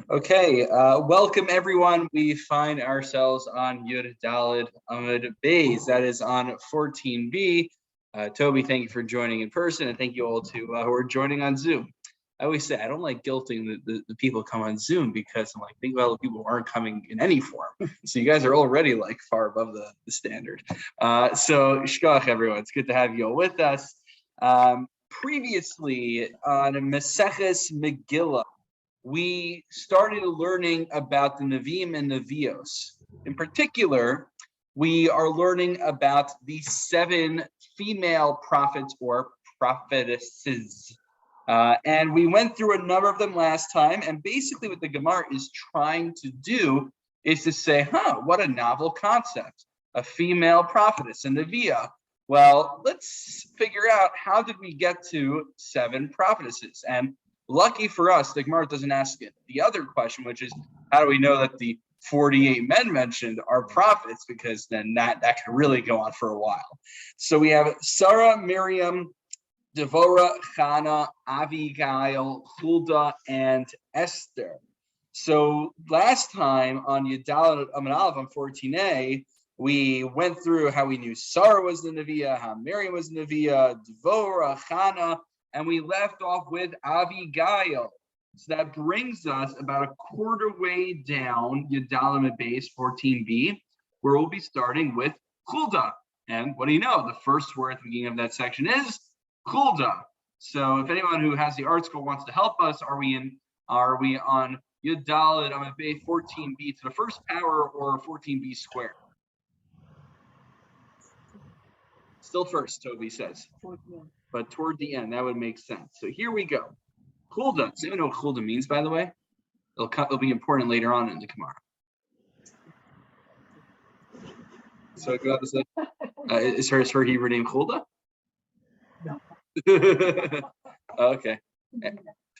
Okay, welcome everyone. We find ourselves on Yud Daled Amud Beis. That is on 14b. Toby, thank you for joining in person, and thank you all to who are joining on Zoom. I always say I don't like guilting the people who come on Zoom because I'm like, think about the people who aren't coming in any form. So you guys are already like far above the standard. So shkoch everyone, it's good to have you all with us. Previously on Maseches Megillah, we started learning about the Nevi'im and Nevios. In particular, we are learning about the 7 female prophets or prophetesses. And we went through a number of them last time. And basically what the Gemara is trying to do is to say, what a novel concept, a female prophetess, a Nevi'ah. Well, let's figure out how did we get to 7 prophetesses? And lucky for us, the Gemara doesn't ask it. The other question, which is, how do we know that the 48 men mentioned are prophets? Because then that could really go on for a while. So we have Sarah, Miriam, Devorah, Chana, Abigail, Huldah, and Esther. So last time on Yudal Amud Aleph on 14a, we went through how we knew Sarah was the Nevi'ah, how Miriam was the Nevi'ah, Devorah, Chana, and we left off with Abigail. So that brings us about a quarter way down Yudal Amud Beis 14b, where we'll be starting with Huldah. And what do you know? The first word at the beginning of that section is Huldah. So if anyone who has the art school wants to help us, are we on Yudal Amud Beis 14b to the first power or 14b squared? Still first, Toby says. But toward the end, that would make sense. So here we go. Huldah. Does anyone know what Huldah means, by the way? It'll be important later on in the Gemara. So is her Hebrew name Huldah? No. Okay.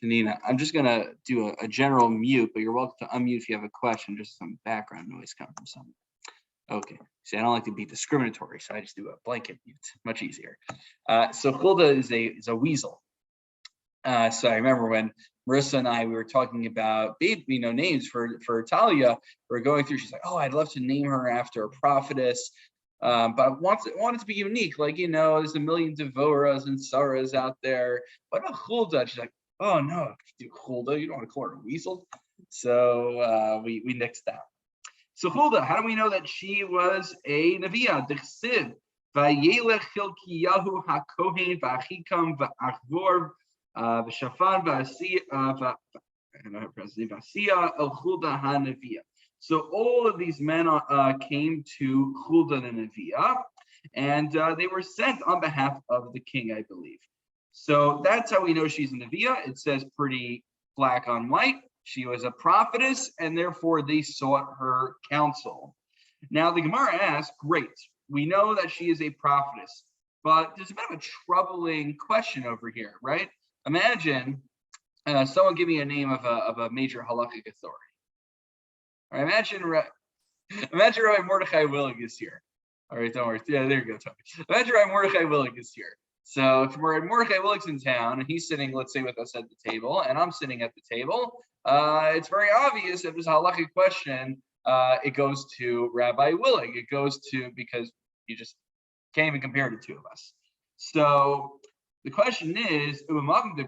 Panina, I'm just gonna do a general mute, but you're welcome to unmute if you have a question. Just some background noise coming from something. Okay. See, I don't like to be discriminatory, so I just do a blanket mute. Much easier. So Huldah is a weasel. So I remember when Marissa and we were talking about names for Talia. We were going through. She's like, "Oh, I'd love to name her after a prophetess, but I want it to be unique. Like, there's a million Devorahs and Sarahs out there. What about Huldah?" She's like, "Oh no, Huldah, you don't want to call her a weasel." So we nixed that. So Huldah, how do we know that she was a Nevi'ah? D'chsiv, vayelech Hilkiyahu hakohen v'achikam v'achvor v'shafan v'asiya el Huldah ha-Nevi'ah. So all of these men came to Huldah the Nevi'ah, and they were sent on behalf of the king, I believe. So that's how we know she's a Nevi'ah. It says pretty black on white. She was a prophetess, and therefore they sought her counsel. Now the Gemara asks, great, we know that she is a prophetess, but there's a bit of a troubling question over here, right? Imagine someone give me a name of a major halakhic authority. All right, imagine Rabbi Mordechai Willig is here. All right, don't worry. Yeah, there you go, Toby. Imagine Rabbi Mordechai Willig is here. So if Mordechai Willig's in town and he's sitting, let's say, with us at the table, and I'm sitting at the table, it's very obvious if there's a halakhic question, it goes to Rabbi Willig. It goes to, because you just can't even compare the two of us. So the question is, Yirmiyahu,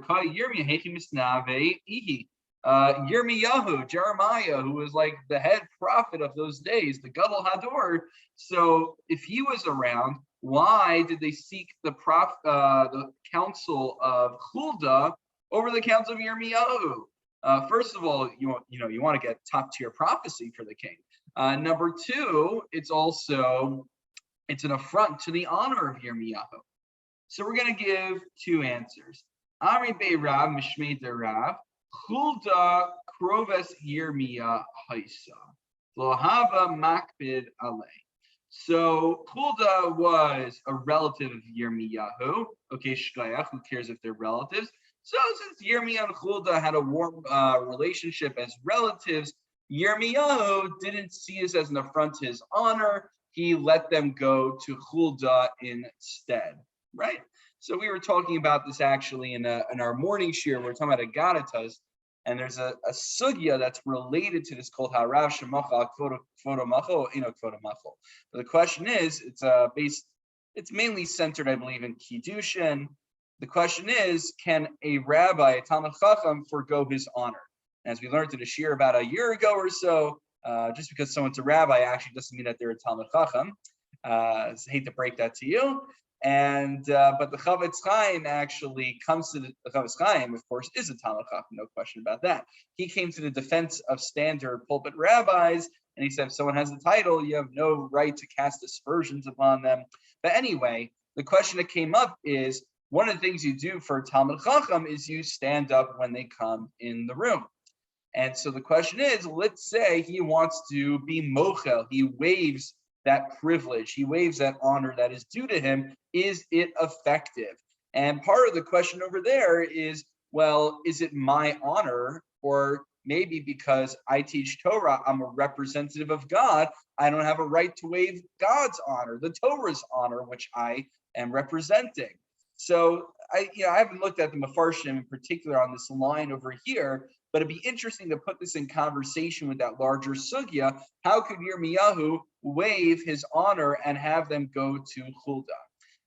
Jeremiah, who was like the head prophet of those days, the Gadol Hador. So if he was around, why did they seek the counsel of Huldah over the counsel of Yirmiyahu? First of all, you want to get top tier prophecy for the king. Number two, it's an affront to the honor of Yirmiyahu. So we're going to give two answers. Amri Be'Rav Mishmei Derav Huldah Kroves Yirmiyah Haisa Lohava Makbid Ale. So Huldah was a relative of Yirmiyahu. Okay, Shkayach, who cares if they're relatives? So since Yirmiyah and Huldah had a warm relationship as relatives, Yirmiyahu didn't see this as an affront to his honor. He let them go to Huldah instead, right? So we were talking about this actually in our morning shir. We're talking about Agadatas. And there's a sugya that's related to this called harav shemacha kvodo macho ino kvodo macho. But the question is, it's mainly centered, I believe, in kiddushin. The question is, can a rabbi, a Talmud Chacham, forgo his honor? As we learned in a shir about a year ago or so, just because someone's a rabbi actually doesn't mean that they're a Talmud Chacham. I hate to break that to you. And but the Chavetz Chaim actually comes to the Chavetz Chaim, of course, is a Talmud Chacham, no question about that. He came to the defense of standard pulpit rabbis, and he said, if someone has the title, you have no right to cast aspersions upon them. But anyway, the question that came up is, one of the things you do for Talmud Chacham is you stand up when they come in the room. And so the question is, let's say he wants to be mochel, he waives that privilege, he waives that honor that is due to him. Is it effective? And part of the question over there is, well, is it my honor? Or maybe because I teach Torah, I'm a representative of God, I don't have a right to waive God's honor, the Torah's honor, which I am representing. So I haven't looked at the Mefarshim in particular on this line over here, but it'd be interesting to put this in conversation with that larger sugya. How could Yirmiyahu waive his honor and have them go to Huldah?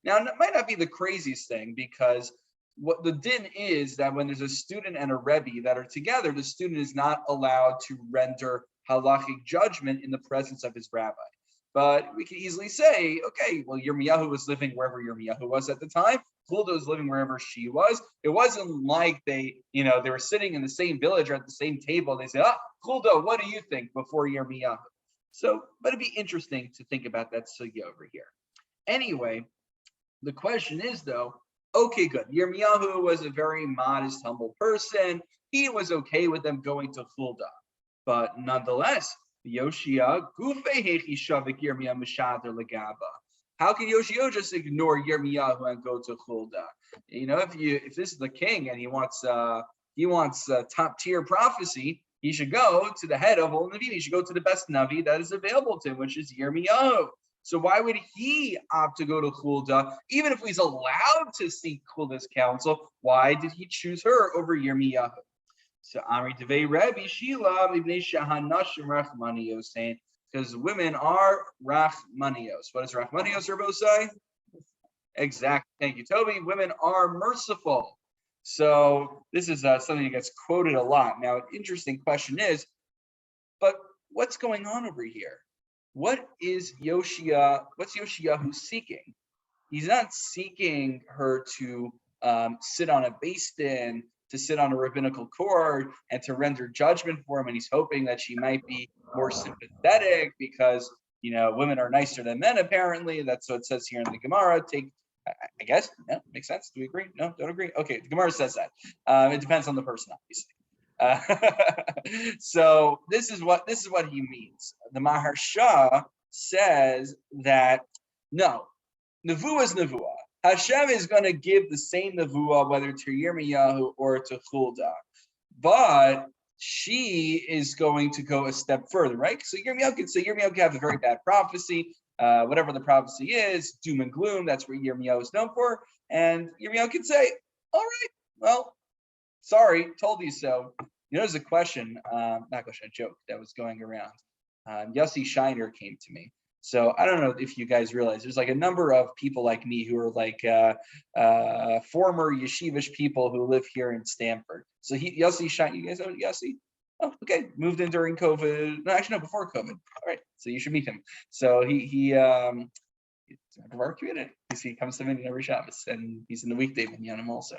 Now, it might not be the craziest thing, because what the din is that when there's a student and a rebbe that are together, the student is not allowed to render halachic judgment in the presence of his rabbi. But we can easily say, okay, well, Yirmiyahu was living wherever Yirmiyahu was at the time. Huldah was living wherever she was. It wasn't like they were sitting in the same village or at the same table. They said, Huldah, what do you think, before Yirmiyahu? So, but it'd be interesting to think about that sugya over here. Anyway, the question is, though, okay, good. Yirmiyahu was a very modest, humble person. He was okay with them going to Huldah. But nonetheless, Yoshia, Gufe Hechi Shavik Yirmiyah Mishader Legaba. How can Yoshio just ignore Yirmiyahu and go to Huldah? If this is the king and he wants top tier prophecy, he should go to the head of all Navi. He should go to the best Navi that is available to him, which is Yirmiyahu. So why would he opt to go to Huldah, even if he's allowed to seek Huldah's counsel? Why did he choose her over Yirmiyahu? So Amri Devei Rebbe Shila Ibnei Shahanashim Rachmanios, saying because women are Rachmanios. What does Rachmanios say? Exactly. Thank you, Toby. Women are merciful. So this is something that gets quoted a lot. Now, an interesting question is, but what's going on over here? What is Yoshia? What's Yoshiyahu seeking? He's not seeking her to sit on a beis din, to sit on a rabbinical court and to render judgment for him, and he's hoping that she might be more sympathetic because women are nicer than men. Apparently, that's what it says here in the Gemara. I guess, yeah, makes sense. Do we agree? No, don't agree. Okay, the Gemara says that. It depends on the person, obviously. So this is what he means. The Maharsha says that no, nevuah is nevuah. Hashem is going to give the same nevuah whether to Yirmiyahu or to Huldah, but she is going to go a step further, right? So Yirmiyahu could have a very bad prophecy, whatever the prophecy is, doom and gloom. That's what Yirmiyahu is known for, and Yirmiyahu could say, "All right, well, sorry, told you so." There's a question, not a question, a joke that was going around. Yossi Shiner came to me. So I don't know if you guys realize there's like a number of people like me who are like former yeshivish people who live here in Stanford. So Yossi Shiner, you guys know Yossi? Oh, okay. Moved in during COVID. No, actually, no, before COVID. All right. So you should meet him. So he's a member of our community. He comes to Minyan every Shabbos, and he's in the weekday Minyanim also.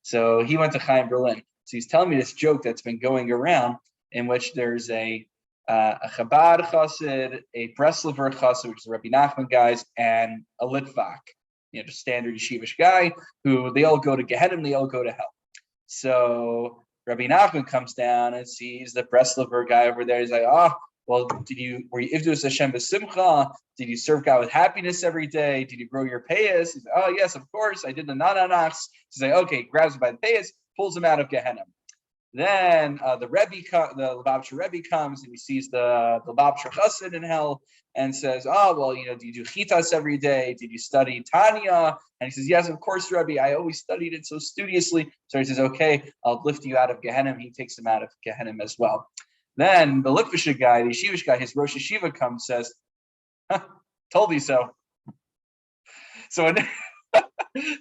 So he went to Chaim Berlin. So he's telling me this joke that's been going around in which there's a Chabad chassid, a Breslover chassid, which is the Rabbi Nachman guys, and a Litvak, just standard yeshivish guy, who they all go to Gehenna, they all go to hell. So Rabbi Nachman comes down and sees the Breslover guy over there. He's like, well, were you Ivdus Hashem b'simcha? Did you serve God with happiness every day? Did you grow your payas? He's like, oh yes, of course, I did the nananachs. He's like, okay, grabs him by the payas, pulls him out of Gehenna. Then the Lubavitcher Rebbe comes and he sees the Lubavitcher Chassid in hell and says, "Oh, well, do you do chitas every day? Did you study Tanya?" And he says, "Yes, of course, Rebbe. I always studied it so studiously." So he says, "Okay, I'll lift you out of Gehenna." He takes him out of Gehenna as well. Then the Litvisha guy, the Yeshivish guy, his Rosh Yeshiva comes, says, "Told you so." So.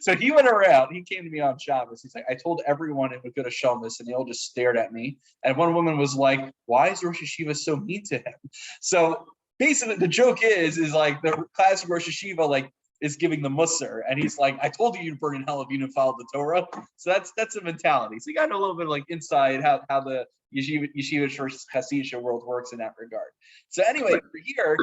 So he went around, he came to me on Shabbos. He's like, I told everyone it would go to Shalmas, and they all just stared at me. And one woman was like, why is Rosh Yeshiva so mean to him? So basically the joke is like the class of Rosh Yeshiva like is giving the Musar. And he's like, I told you you'd burn in hell if you didn't follow the Torah. So that's the mentality. So you got a little bit of like inside how the Yeshiva versus Chassidish world works in that regard. So anyway, for here,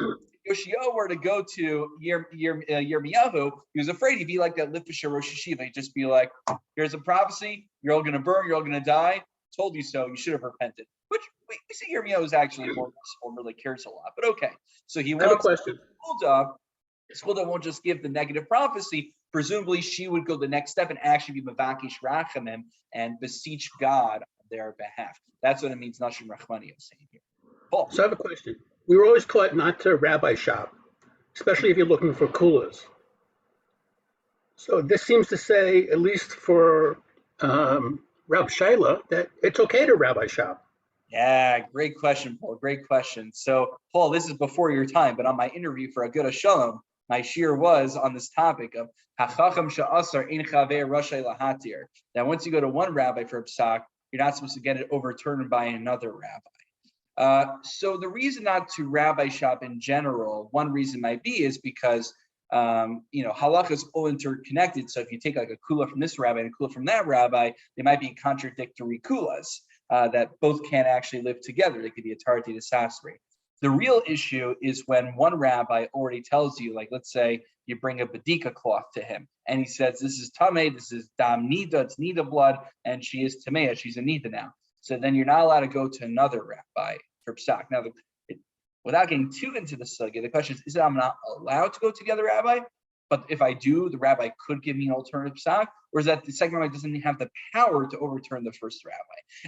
Yoshio were to go to Yirmiyahu, he was afraid he'd be like that Litvisha Rosh Yeshiva. He'd just be like, here's a prophecy, you're all going to burn, you're all going to die. Told you so, you should have repented. Which we see Yirmiyahu is actually more merciful, really cares a lot. But okay, so he wants a question. Huldah won't just give the negative prophecy. Presumably, she would go the next step and actually be Mavakish Rachamim and beseech God on their behalf. That's what it means, Nashim Rachmani is saying here. Paul. So I have a question. We were always taught not to rabbi shop, especially if you're looking for kulas. So this seems to say, at least for Rab Shaila, that it's okay to rabbi shop. Yeah, great question, Paul. Great question. So, Paul, this is before your time, but on my interview for Agudah Shalom, my shir was on this topic of Hachacham Sha'asar Ein Chavei Rashai Lahatir. That once you go to one rabbi for a psak, you're not supposed to get it overturned by another rabbi. So the reason not to rabbi shop in general, one reason might be is because halakha is all interconnected. So if you take like a kula from this rabbi and a kula from that rabbi, they might be contradictory kulas that both can't actually live together. They could be a tarti to sasri. The real issue is when one rabbi already tells you, like let's say you bring a badika cloth to him and he says this is tameh, this is dam nida, it's nida blood, and she is tameh, she's a nida now. So then you're not allowed to go to another rabbi for psak. Now, without getting too into the sugya, the question is it I'm not allowed to go to the other rabbi? But if I do, the rabbi could give me an alternative psak, or is that the second rabbi doesn't have the power to overturn the first rabbi?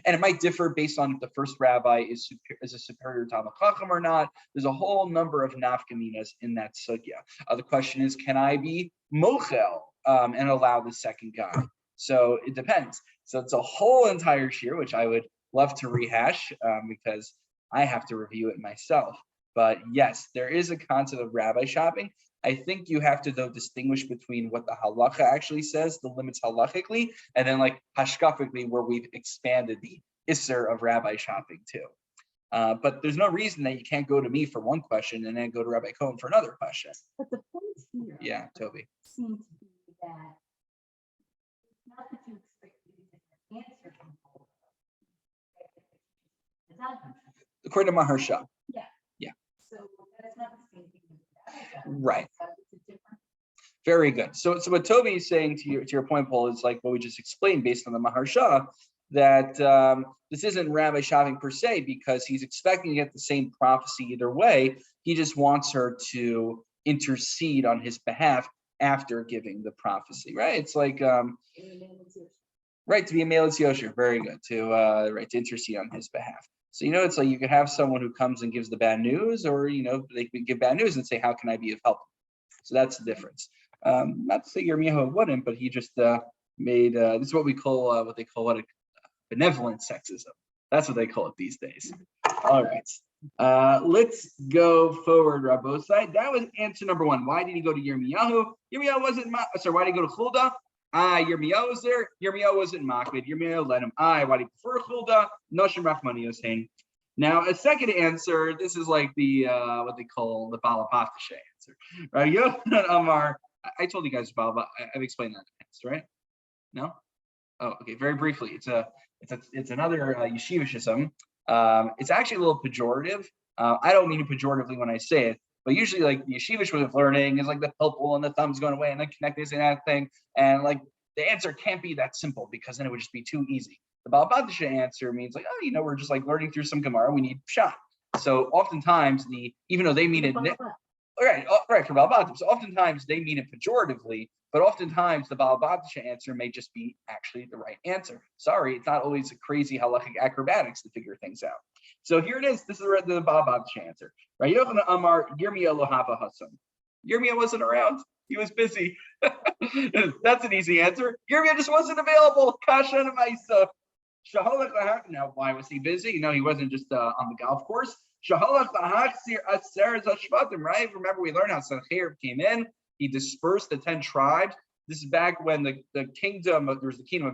And it might differ based on if the first rabbi is a superior Talmud Chacham or not. There's a whole number of nafkaminas in that sugya. The question is, can I be mochel and allow the second guy? So it depends. So it's a whole entire shir, which I would love to rehash because I have to review it myself. But yes, there is a concept of rabbi shopping. I think you have to, though, distinguish between what the halacha actually says, the limits halachically, and then like hashkafically, where we've expanded the isser of rabbi shopping too. But there's no reason that you can't go to me for one question and then go to Rabbi Cohen for another question. But the point here, yeah, Toby, seems to be that it's not that you expect to get an answer from both. according to Maharsha. Yeah. Yeah. So that's not the same thing. Right. It's different. Very good. So what Toby is saying to your point, Paul, is like what we just explained based on the Maharsha, that this isn't rabbi shopping per se, because he's expecting to get the same prophecy either way. He just wants her to intercede on his behalf after giving the prophecy, right? It's like right, to be a Melitz Yosher. Very good. To intercede on his behalf. So it's like you could have someone who comes and gives the bad news, or they could give bad news and say, how can I be of help? So that's the difference. Not to say Yirmiyahu wouldn't, but he just made this is what we call what they call benevolent sexism. That's what they call it these days. All right. Let's go forward, Rabbosai. That was answer number one. Why did he go to Yirmiyahu? Yirmiyahu wasn't why did he go to Huldah? Yirmiyahu was there. Yirmiyahu wasn't makbid. Yirmiyahu let him. Why do you prefer Huldah? Noshim Rachmani was saying. Now, a second answer, this is like the what they call the Balapaftashe answer. Right? Yochanan Amar, I told you guys about I've explained that in the past, right? No? Oh, okay, very briefly. It's another yeshivishism. It's actually a little pejorative. I don't mean it pejoratively when I say it, but usually like the yeshivish way of learning is like the pilpul and the thumbs going away and then connect this and that thing. And like the answer can't be that simple, because then it would just be too easy. The Balapaftashe answer means like, we're just like learning through some Gemara, we need pshat. So oftentimes even though they mean it, right, for Baal Batra. So oftentimes they mean it pejoratively, but oftentimes the Baal Batra answer may just be actually the right answer. Sorry, it's not always a crazy halachic acrobatics to figure things out. So here it is. This is the Baal Batra answer. Right? Yochanan Amar Yirmiyah lo hava hasan. Yirmiyah wasn't around. He was busy. That's an easy answer. Yirmiyah just wasn't available. Kasha and Maisa. Now, why was he busy? He wasn't just on the golf course. Right? Remember, we learned how Sancherib came in. He dispersed the 10 tribes. This is back when there was the kingdom of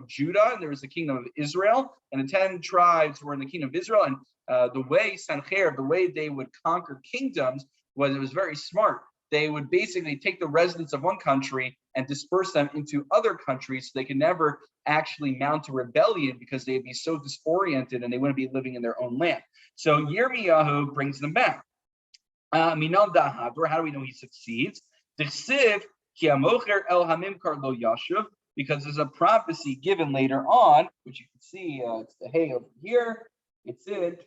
Judah and there was the kingdom of Israel, and the 10 tribes were in the kingdom of Israel. And the way they would conquer kingdoms was, it was very smart. They would basically take the residents of one country and disperse them into other countries, so they could never actually mount a rebellion because they'd be so disoriented and they wouldn't be living in their own land. So Yirmiyahu brings them back. Minal Dahador, how do we know he succeeds? Because there's a prophecy given later on, which you can see, it's the hay over here. It's in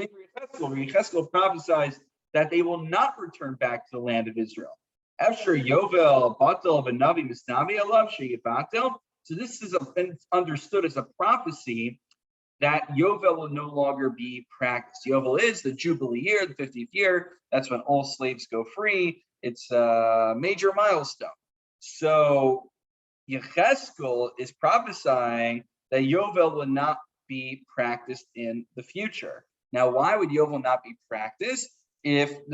Yechezkel prophesies that they will not return back to the land of Israel. After Yovel Batel Benavi Misnavi Alav Sheyibatel. So this is understood as a prophecy that Yovel will no longer be practiced. Yovel is the Jubilee year, the 50th year. That's when all slaves go free. It's a major milestone. So Yechezkel is prophesying that Yovel will not be practiced in the future. Now, why would Yovel not be practiced? If most of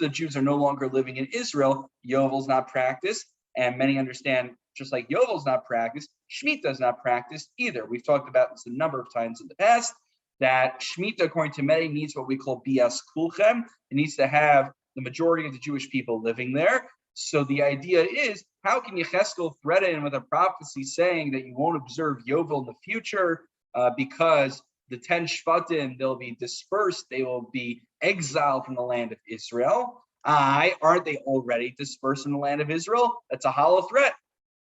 the Jews are no longer living in Israel, Yovel's not practiced, and many understand, just like Yovel's not practiced, Shemitah is not practiced either. We've talked about this a number of times in the past, that Shemitah, according to many, needs what we call bias kulchem. It needs to have the majority of the Jewish people living there. So the idea is, how can Yechezkel threaten with a prophecy saying that you won't observe Yovel in the future because the 10 Shvatim, they'll be dispersed, they will be exiled from the land of Israel? Aren't they already dispersed in the land of Israel? That's a hollow threat.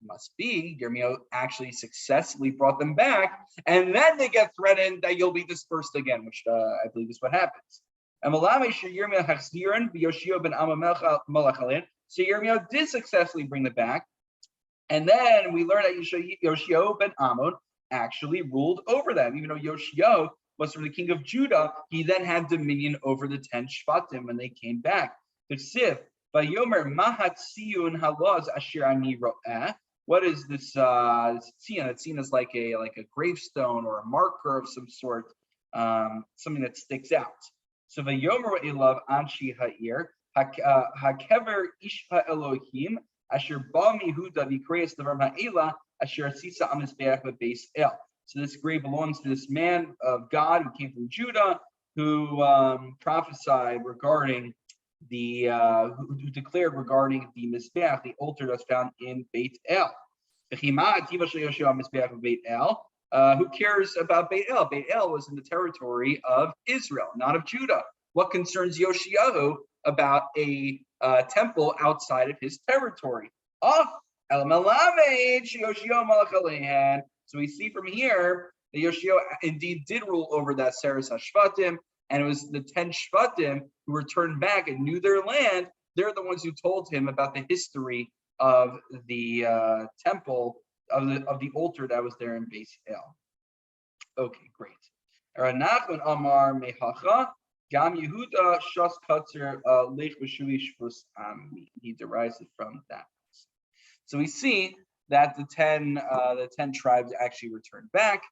Must be Yirmiyahu actually successfully brought them back, and then they get threatened that you'll be dispersed again, which I believe is what happens. So Yirmiyahu did successfully bring them back, and then we learned that Yoshio ben Ammon actually ruled over them. Even though Yoshio was from the king of Judah, he then had dominion over the 10 Shvatim when they came back. What is this tziyun? It's seen as like a gravestone or a marker of some sort, something that sticks out. So vayomer elav anshi ha'ir hakever ishpa Elohim asher ba mihuda v'kreis levar ha'ela asher asisa amizbeach beis el. So this grave belongs to this man of God who came from Judah, who prophesied regarding who declared regarding the Mizbeach, the altar that's found in Beit El. Who cares about Beit El? Beit El was in the territory of Israel, not of Judah. What concerns Yoshiyahu about a temple outside of his territory? So we see from here that Yoshiyahu indeed did rule over that Seres HaShvatim, and it was the 10 Shvatim who returned back and knew their land. They're the ones who told him about the history of the temple, of the altar that was there in Beis El. Okay, great. Nachman Amar Mehacha Gam Yehuda Shas Katzer Lech B'Shui Shvus Ami. He derives it from that. So we see that the 10 tribes actually returned back,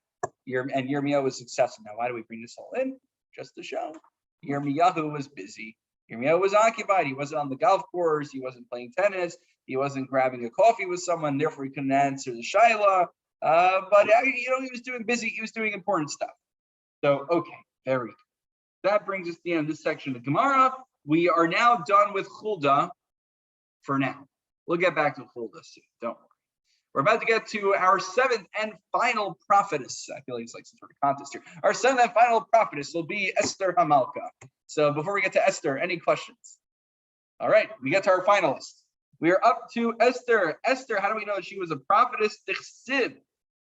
and Yirmiyahu was successful. Now, why do we bring this all in? Just to show Yirmiyahu was busy. Yirmiyahu was occupied. He wasn't on the golf course. He wasn't playing tennis. He wasn't grabbing a coffee with someone. Therefore, he couldn't answer the shaila. But he was doing busy. He was doing important stuff. So, okay, very good. That brings us to the end of this section of Gemara. We are now done with Chulda for now. We'll get back to Chulda soon. Don't worry. We're about to get to our 7th and final prophetess. I feel like it's like some sort of contest here. Our 7th and final prophetess will be Esther Hamalka. So before we get to Esther, any questions? All right, we get to our finalists. We are up to Esther. Esther, how do we know that she was a prophetess? Tichsiv.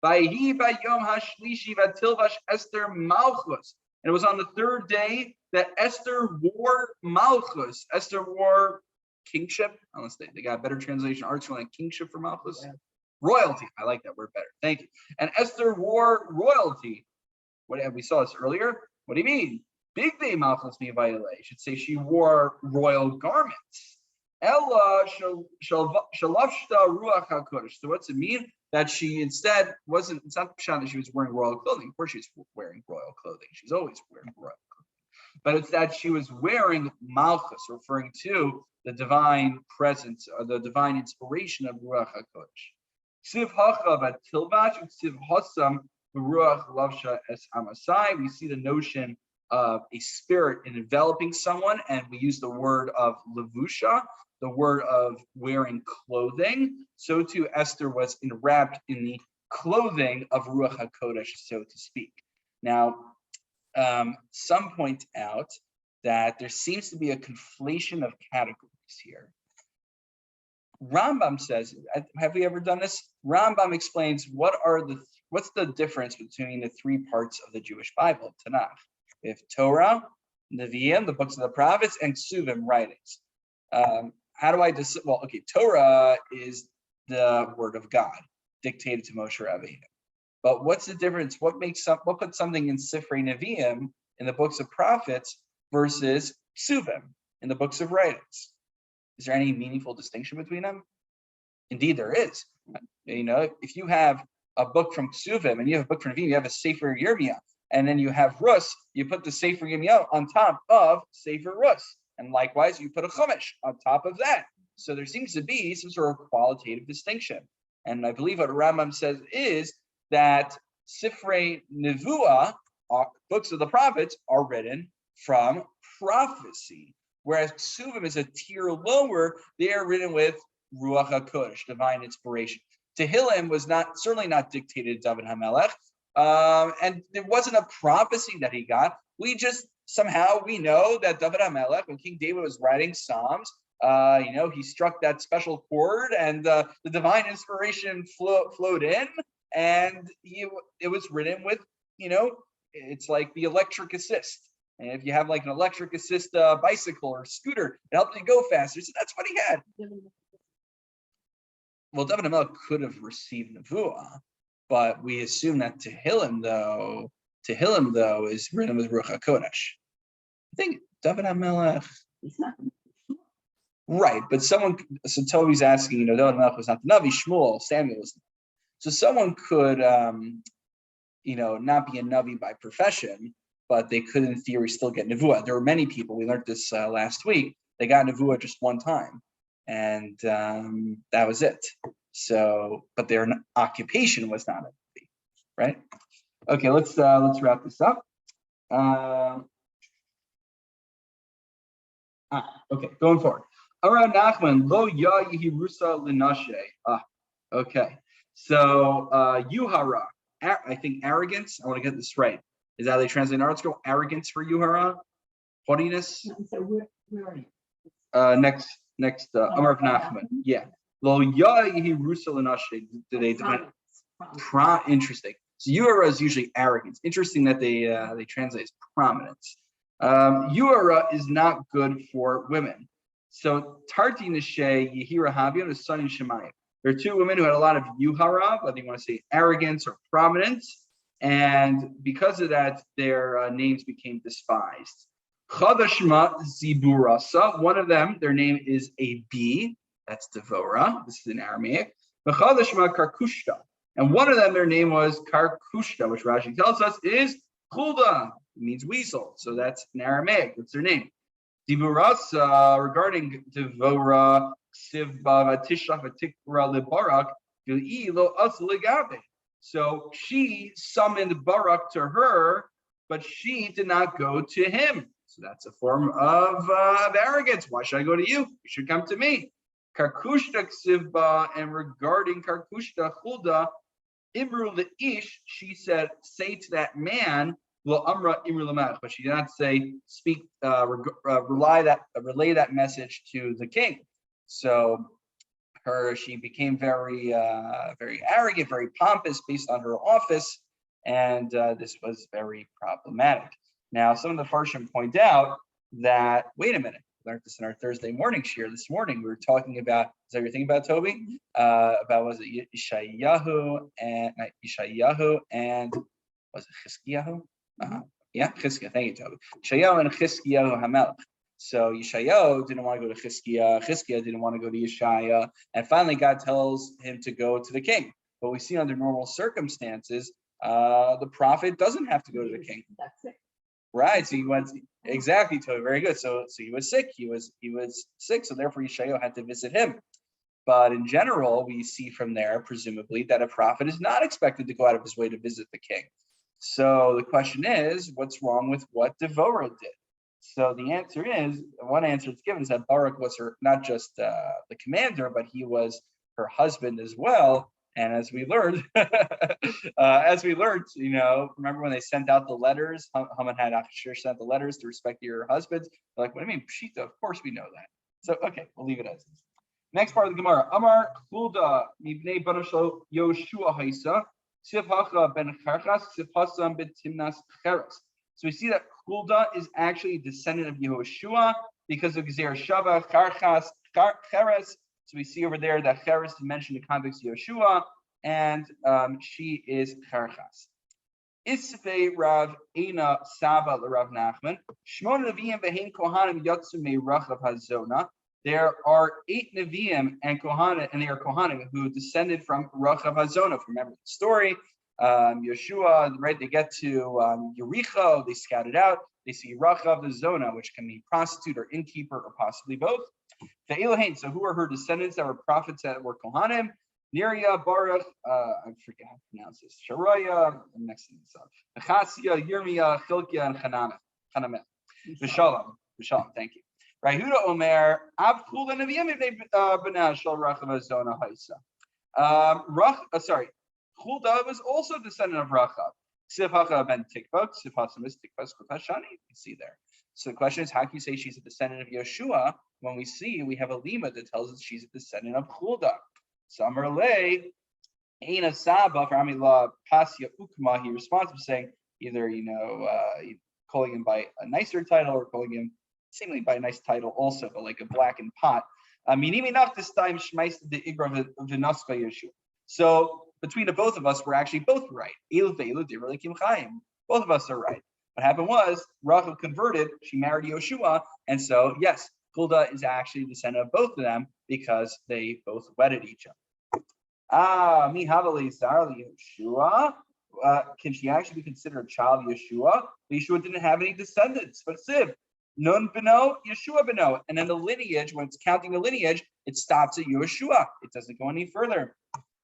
Vayhi bayom hashlishi vatilvash Esther malchus. And it was on the third day that Esther wore Malchus. Esther wore kingship, unless they got a better translation, article like kingship for Malchus. Yeah. Royalty. I like that word better. Thank you. And Esther wore royalty. What we saw this earlier. What do you mean? Big day Malchus mi vayile. You should say she wore royal garments. Ella shalafshta ruach hakodesh. So what's it mean? That she instead wasn't. It's not pshat that she was wearing royal clothing. Of course, she's wearing royal clothing. She's always wearing royal clothing. But it's that she was wearing Malchus, referring to the divine presence or the divine inspiration of ruach hakodesh. Ksiv hachav at tilvash, ksiv hasam ruach lavsha es amasai. We see the notion of a spirit in enveloping someone, and we use the word of levusha, the word of wearing clothing. So too Esther was enwrapped in the clothing of Ruach HaKodesh, so to speak. Now, some point out that there seems to be a conflation of categories here. Rambam says, have we ever done this? Rambam explains what's the difference between the three parts of the Jewish Bible, Tanakh. We have Torah, Nevi'im, the books of the prophets, and Ksuvim, writings. How do I well, okay, Torah is the word of God, dictated to Moshe Rabbeinu. But what's the difference? What puts something in Sifrei Nevi'im, in the books of prophets, versus Ksuvim, in the books of writings? Is there any meaningful distinction between them? Indeed, there is. You know, if you have a book from Ksuvim and you have a book from Nevi'im, you have a Sefer Yirmiyah, and then you have Rus, you put the Sefer Yirmiyah on top of Sefer Rus. And likewise, you put a Chumash on top of that. So there seems to be some sort of qualitative distinction. And I believe what Rambam says is that Sifrei Nevuah, books of the prophets, are written from prophecy. Whereas Ksuvim is a tier lower, they are written with Ruach HaKodesh, divine inspiration. Tehillim was certainly not dictated to David HaMelech. And there wasn't a prophecy that he got. Somehow we know that David HaMelech, when King David was writing Psalms, he struck that special chord, and the divine inspiration flowed in, and it was written with, it's like the electric assist. And if you have like an electric assist bicycle or scooter, it helps you go faster. So that's what he had. Well, David HaMelech could have received Nevuah, but we assume that Tehillim, though, is written with Ruach HaKodesh. I think David HaMelech. Right, but so Toby's asking, David HaMelech was not the Navi, Shmuel, Samuel was. So someone could, not be a Navi by profession, but they could, in theory, still get Nevuah. There were many people, we learned this last week, they got Nevuah just one time, and that was it. So, but their occupation was not a Navi, right? Okay, let's wrap this up. Okay, going forward. Around Nachman, lo ya yehirusa linashe. Okay. So yuhara, I think arrogance. I want to get this right. Is that how they translate in article? Arrogance for yuhara, haughtiness. So where are you? Next, Amar of Nachman. Yeah. Lo ya yehirusa linashe. Do they define? Interesting. So yuhara is usually arrogance. Interesting that they translate as prominence. Yuhara is not good for women. So Tarti Nishe Yehira Havion is son in Shemayim. There are two women who had a lot of yuhara, whether you want to say arrogance or prominence, and because of that, their names became despised. Chadashma Ziburasa, one of them, their name is a bee, that's Devora, this is in Aramaic. Chadashma Karkushta, and one of them, their name was Karkushta, which Rashi tells us is Chulda, it means weasel, so that's in Aramaic, that's their name. Diburasa, regarding Devora, so she summoned Barak to her, but she did not go to him. So that's a form of arrogance. Why should I go to you? You should come to me. Karkushta ksivba, and regarding Karkushta Hulda, Imru le'ish, she said, say to that man, Lo amra imru lamach, but she did not say, speak, relay that message to the king. So she became very arrogant, very pompous based on her office, and this was very problematic. Now, some of the Farshim point out that, wait a minute, we learned this in our Thursday morning shir this morning. We were talking about, is that your thing about Toby? About, was it Yeshayahu and, not Yeshayahu and, was it Chizkiyahu? Yeah, Chizkiah, thank you, Toby. Yeshayahu and Chizkiyahu Hamelech. So Yeshayahu didn't want to go to Chizkiah, Chizkiah didn't want to go to Yeshaya, and finally God tells him to go to the king. But we see under normal circumstances, the prophet doesn't have to go to the king. Right, so he went exactly to it. Very good. So he was sick. He was sick. So therefore, Yeshayahu had to visit him. But in general, we see from there, presumably, that a prophet is not expected to go out of his way to visit the king. So the question is, what's wrong with what Devorah did? So the answer is, one answer that's given is that Barak was her, not just the commander, but he was her husband as well. And as we learned, you know, remember when they sent out the letters? Haman had Achashir sent the letters to respect your husbands. They're like, what do you mean, Pshita? Of course we know that. So okay, we'll leave it as is. Next part of the Gemara. Amar Hulda Mibnei Banashlo Yoshua Haisa Sivhacha ben Charchas Sivhasam ben Timnas Cheres. So we see that Hulda is actually a descendant of Yehoshua because of Gezer Shava Charchas Cheres. So we see over there that Cheres is mentioned in the context of Yeshua, and she is Charchas. Isve Rav Eina Saba Rav Nachman. Shmona Neviim Behein Kohanim Yatsu Meirachav Hazona. There are 8 Neviim and Kohanim, and they are Kohanim who descended from Rachav Hazona. Remember the story. Yeshua, right? They get to Yericho. They scout it out. They see Rachav the Zona, which can mean prostitute or innkeeper or possibly both. So who are her descendants that were prophets that were Kohanim? Neriah, Baruch, I forget how to pronounce this. Sharaya, I'm next to this up. Achasia, Yirmiyah, Chilkiah, and Chanameh. V'shalom, thank you. Right, Huda Omer, Av Chula Neviim B'nai Shal Rachav Zona Haisa. Sorry, Chulda was also a descendant of Rachav. Sivhacha ben Tikva, Sivhasam is Tikva Skutashani. You can see there. So the question is, how can you say she's a descendant of Yeshua when we have a lima that tells us she's a descendant of Chulda? Samarle, Aina Saba for Amila Pasya Ukma. He responds by saying either calling him by a nicer title or calling him seemingly by a nice title also, but like a blackened pot. This time the Igra of Vinaska Yeshua. So between the both of us, we're actually both right. Both of us are right. What happened was Rachel converted, she married Yoshua, and so yes, Hulda is actually a descendant of both of them because they both wedded each other. Yoshua. Can she actually be considered a child of Yeshua? Yeshua didn't have any descendants, but Siv. Nun beno, Yeshua beno. And then the lineage, when it's counting the lineage, it stops at Yeshua. It doesn't go any further.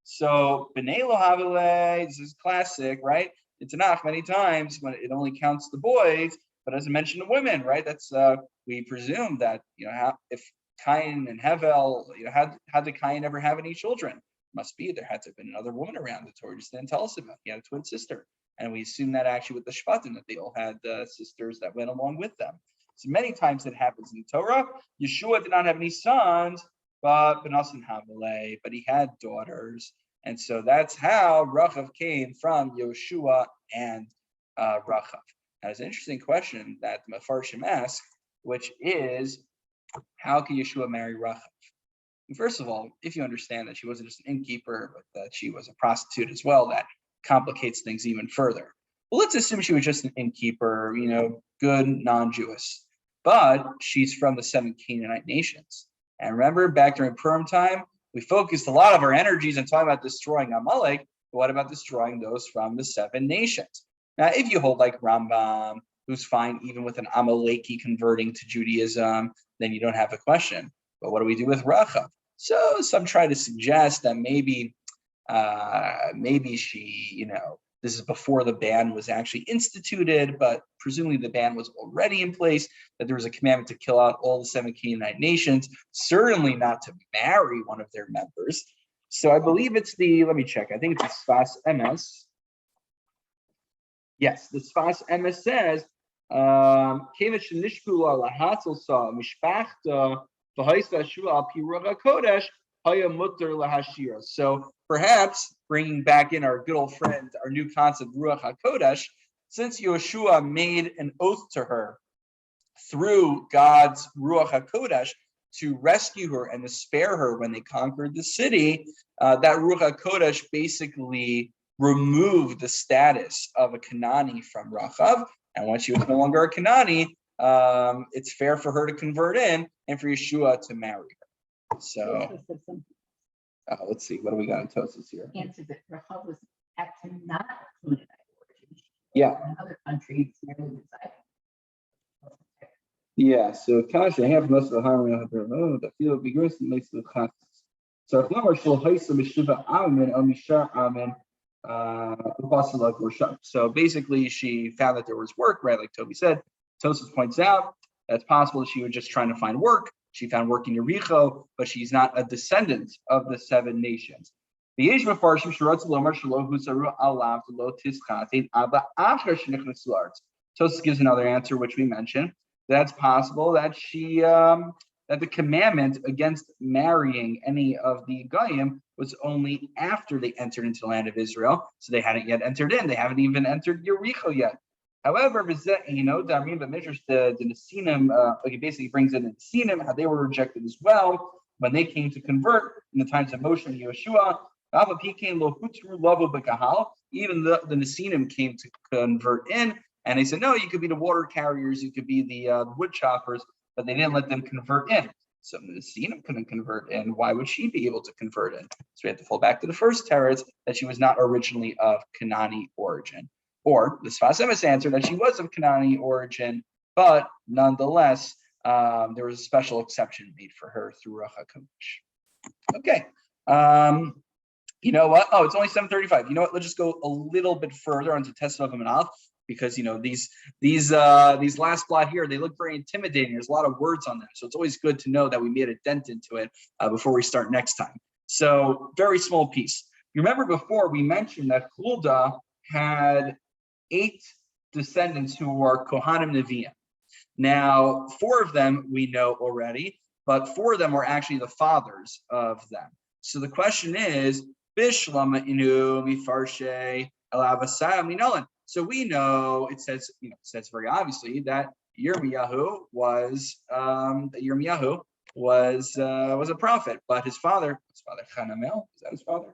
So B'nai Lo Havile, this is classic, right? It's enough many times when it only counts the boys, but doesn't mention the women, right? That's we presume that if Cain and Hevel, how did Cain ever have any children? Must be there had to have been another woman around. The Torah just didn't tell us about. He had a twin sister, and we assume that actually with the Shvatim that they all had sisters that went along with them. So many times it happens in the Torah. Yeshua did not have any sons, but Benasan Havile, but he had daughters. And so that's how Rachav came from Yoshua and Rachav. Now, there's an interesting question that the Mefarshim ask, which is, how can Yeshua marry Rachav? And first of all, if you understand that she wasn't just an innkeeper, but that she was a prostitute as well, that complicates things even further. Well, let's assume she was just an innkeeper, good, non-Jewish. But she's from the 7 Canaanite nations. And remember, back during Purim time, we focused a lot of our energies on talking about destroying Amalek, but what about destroying those from the 7 nations? Now, if you hold like Rambam, who's fine even with an Amaleki converting to Judaism, then you don't have a question. But what do we do with Rachav? So some try to suggest that maybe she, this is before the ban was actually instituted, but presumably the ban was already in place, that there was a commandment to kill out all the 7 Canaanite nations, certainly not to marry one of their members. So I believe it's let me check, I think it's the Sfas Emes. Yes, the Sfas Emes says, so perhaps bringing back in our good old friend, our new concept, Ruach HaKodesh, since Yeshua made an oath to her through God's Ruach HaKodesh to rescue her and to spare her when they conquered the city, that Ruach HaKodesh basically removed the status of a Kanani from Rachav. And once she was no longer a Kanani, it's fair for her to convert in and for Yeshua to marry her. So let's see, what do we got in Tosis here? Answer that Rachav was actually not a Canaanite origin. Yeah. In other countries, never resided. Yeah, so Kasha half most of the harmony of the field begins to make the class. So so basically she found that there was work, right? Like Toby said. Tosis points out that's possible that she was just trying to find work. She found work in Yericho, but she's not a descendant of the 7 nations. Tosis gives another answer, which we mentioned. That's possible that she that the commandment against marrying any of the Goyim was only after they entered into the land of Israel. So they hadn't yet entered in. They haven't even entered Yericho yet. However, Darim, but Midrash, the Nesinim, he basically brings in the Nesinim, how they were rejected as well when they came to convert in the times of Moshe and Yeshua. Even the Nesinim came to convert in. And they said, no, you could be the water carriers, you could be the wood choppers, but they didn't let them convert in. So the Nesinim couldn't convert in. Why would she be able to convert in? So we have to fall back to the first teretz that she was not originally of Canaanite origin. Or the Sfas Emes answered that she was of Canaanite origin, but nonetheless, there was a special exception made for her through Ruach HaKodesh. Okay. You know what? Oh, it's only 7:35. You know what? Let's just go a little bit further onto Tesvav and Aleph, because these last plot here, they look very intimidating. There's a lot of words on them, so it's always good to know that we made a dent into it before we start next time. So very small piece. You remember before we mentioned that Huldah had 8 descendants who were Kohanim Nevi'im. Now 4 of them we know already, but 4 of them were actually the fathers of them. So the question is, Bishlama inu mifarshe elavasai minolan. So we know it says very obviously that Yirmiyahu was a prophet, but his father Hanamel, is that his father? I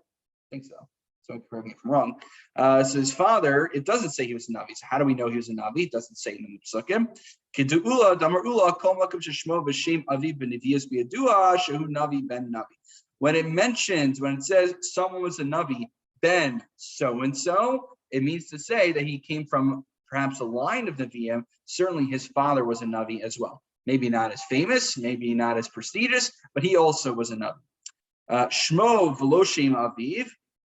think so. So correct me if I'm wrong. So his father, it doesn't say he was a Navi. So how do we know he was a Navi? It doesn't say in the Psukim. Kedu'ula damar'ula kol makom sheshmo v'shem aviv b'nevias b'yadua shehu Navi ben Navi. When it says someone was a Navi, ben so-and-so, it means to say that he came from perhaps a line of Nevi'im. Certainly his father was a Navi as well. Maybe not as famous, maybe not as prestigious, but he also was a Navi. Shmo v'lo shem aviv,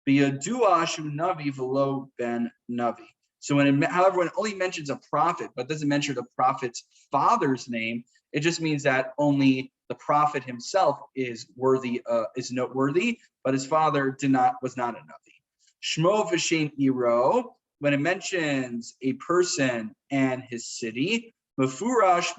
b'yadua shu Navi v'lo ben Navi. So however, when it only mentions a prophet, but doesn't mention the prophet's father's name, it just means that only the prophet himself is noteworthy, but his father was not a Navi. Shmo v'shem iro, when it mentions a person and his city, mefurash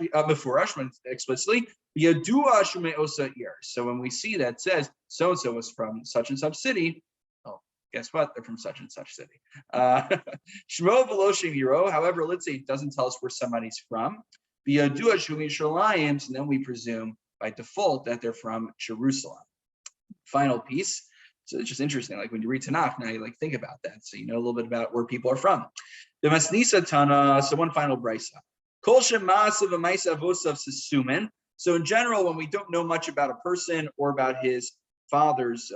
explicitly, yadua shumei osa ir. So when we see that it says so and so was from such and such city, oh, guess what? They're from such and such city. Shmo v'lo shem iro. However, let's say it doesn't tell us where somebody's from. Yadua shumei shalayim. So then we presume by default that they're from Jerusalem. Final piece. So it's just interesting. Like when you read Tanakh, now you think about that, so you know a little bit about where people are from. The Masnisa Tana. So one final brisa. Kol shemasav v'maisa avosav sesumen. So in general, when we don't know much about a person or about his father's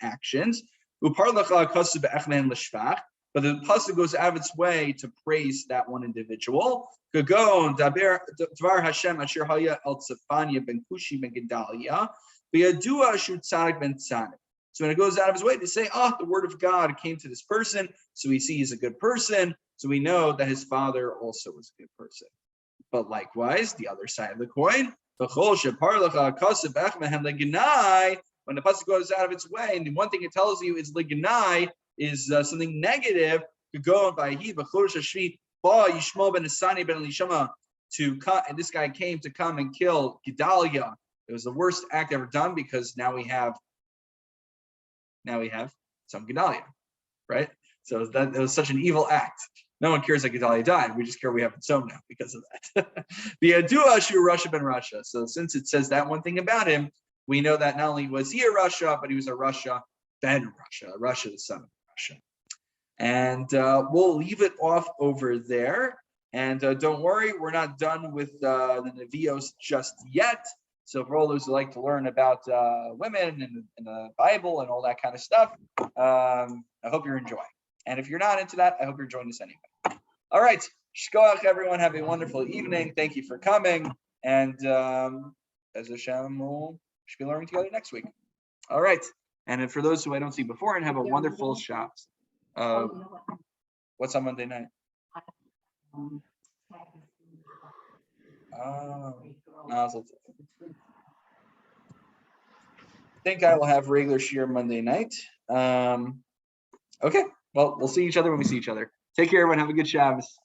actions, uparlacha kasu be'echnen l'shvach, but the pasuk goes out of its way to praise that one individual. Gagon dvar Hashem asher haya el Tzefania ben Kushi ben Gedalia b'yadua shu tzadik ben tzadik. So when it goes out of his way to say, the word of God came to this person, so we see he's a good person, so we know that his father also was a good person. But likewise, the other side of the coin, when the pasuk goes out of its way, and the one thing it tells you is lignai is something negative, to go by he Yishmael ben Asani ben Elishama to come, and this guy came to come and kill Gedalia. It was the worst act ever done, because now we have some Gedalia, right? So it was such an evil act. No one cares that Gedalia died. We just care we have tzom now because of that. The Yadua Shu Rasha ben Rasha. So since it says that one thing about him, we know that not only was he a Rasha, but he was a Rasha ben Rasha, Rasha the son of Rasha. And we'll leave it off over there. And don't worry, we're not done with the Nevios just yet. So for all those who like to learn about women and the Bible and all that kind of stuff, I hope you're enjoying. And if you're not into that, I hope you're joining us anyway. All right. Shkoach, everyone. Have a wonderful evening. Thank you for coming. And as Hashem, we'll be learning together next week. All right. And for those who I don't see before, and have a wonderful Shabbos. What's on Monday night? I think I will have regular shiur Monday night. Okay. Well, we'll see each other when we see each other. Take care, everyone. Have a good Shabbos.